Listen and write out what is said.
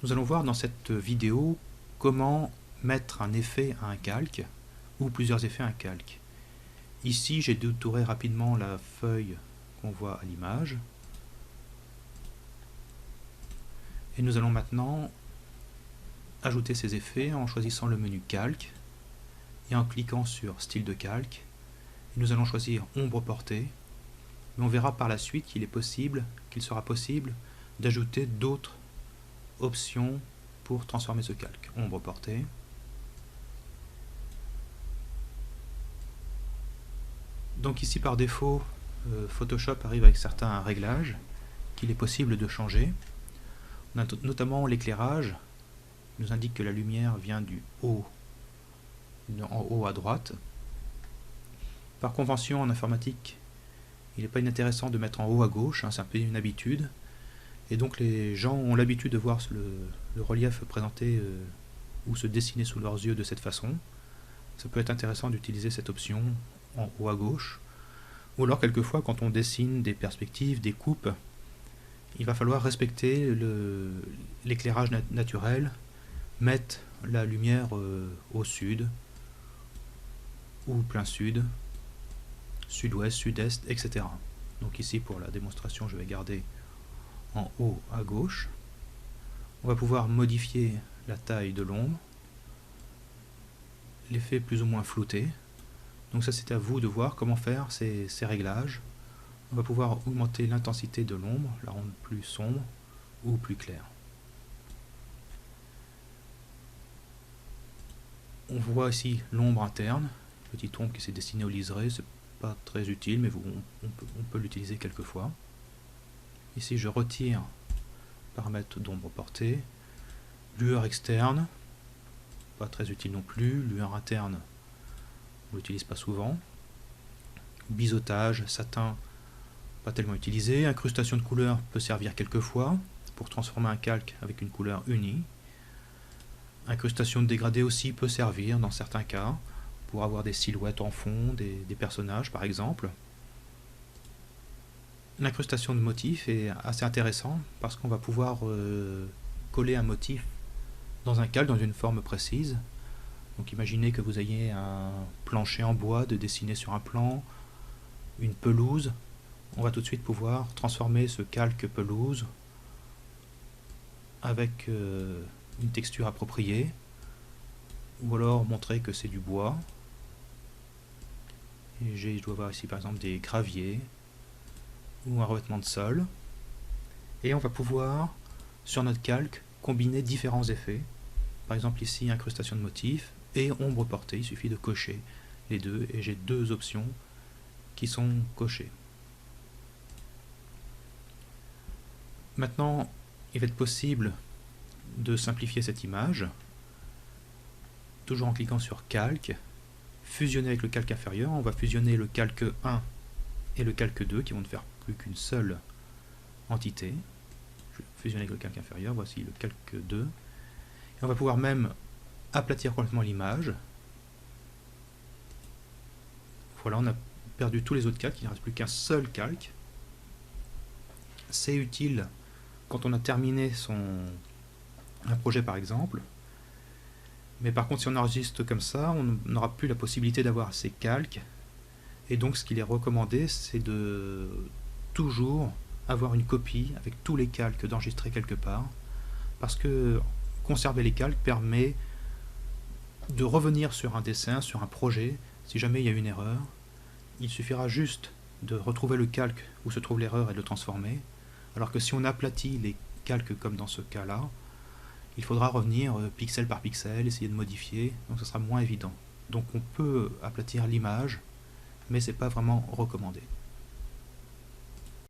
Nous allons voir dans cette vidéo comment mettre un effet à un calque ou plusieurs effets à un calque. Ici, j'ai détouré rapidement la feuille qu'on voit à l'image. Et nous allons maintenant ajouter ces effets en choisissant le menu calque et en cliquant sur style de calque. Et nous allons choisir ombre portée. Mais on verra par la suite qu'il sera possible d'ajouter d'autres options pour transformer ce calque. Ombre portée. Donc ici par défaut, Photoshop arrive avec certains réglages qu'il est possible de changer. On a notamment l'éclairage, qui nous indique que la lumière vient du haut, en haut à droite. Par convention en informatique, il n'est pas inintéressant de mettre en haut à gauche, c'est un peu une habitude. Et donc les gens ont l'habitude de voir le relief présenté ou se dessiner sous leurs yeux de cette façon. Ça peut être intéressant d'utiliser cette option en haut à gauche. Ou alors quelquefois quand on dessine des perspectives, des coupes, il va falloir respecter l'éclairage naturel, mettre la lumière au sud, ou plein sud, sud-ouest, sud-est, etc. Donc ici pour la démonstration je vais garder en haut à gauche. On va pouvoir modifier la taille de l'ombre, l'effet plus ou moins flouté. Donc ça c'est à vous de voir comment faire ces réglages. On va pouvoir augmenter l'intensité de l'ombre, la rendre plus sombre ou plus claire. On voit ici l'ombre interne, petite ombre qui s'est dessinée au liseré, c'est pas très utile mais on peut l'utiliser quelquefois. Ici je retire paramètres d'ombre portée, lueur externe, pas très utile non plus, lueur interne, on l'utilise pas souvent, biseautage, satin, pas tellement utilisé, incrustation de couleurs peut servir quelquefois pour transformer un calque avec une couleur unie, incrustation de dégradé aussi peut servir dans certains cas, pour avoir des silhouettes en fond, des personnages par exemple. L'incrustation de motifs est assez intéressant parce qu'on va pouvoir coller un motif dans un calque dans une forme précise. Donc imaginez que vous ayez un plancher en bois de dessiner sur un plan, une pelouse. On va tout de suite pouvoir transformer ce calque pelouse avec une texture appropriée, ou alors montrer que c'est du bois. Et je dois voir ici par exemple des graviers ou un revêtement de sol. Et on va pouvoir, sur notre calque, combiner différents effets. Par exemple ici, incrustation de motifs et ombre portée. Il suffit de cocher les deux et j'ai deux options qui sont cochées. Maintenant, il va être possible de simplifier cette image, toujours en cliquant sur calque, fusionner avec le calque inférieur. On va fusionner le calque 1 et le calque 2 qui vont ne faire plus qu'une seule entité. Je vais fusionner avec le calque inférieur, voici le calque 2. Et on va pouvoir même aplatir complètement l'image. Voilà, on a perdu tous les autres calques, il ne reste plus qu'un seul calque. C'est utile quand on a terminé un projet par exemple. Mais par contre, si on enregistre comme ça, on n'aura plus la possibilité d'avoir ces calques. Et donc, ce qu'il est recommandé, c'est de toujours avoir une copie avec tous les calques d'enregistrer quelque part. Parce que conserver les calques permet de revenir sur un dessin, sur un projet. Si jamais il y a une erreur, il suffira juste de retrouver le calque où se trouve l'erreur et de le transformer. Alors que si on aplatit les calques comme dans ce cas-là, il faudra revenir pixel par pixel, essayer de modifier, donc ce sera moins évident. Donc on peut aplatir l'image, mais ce n'est pas vraiment recommandé.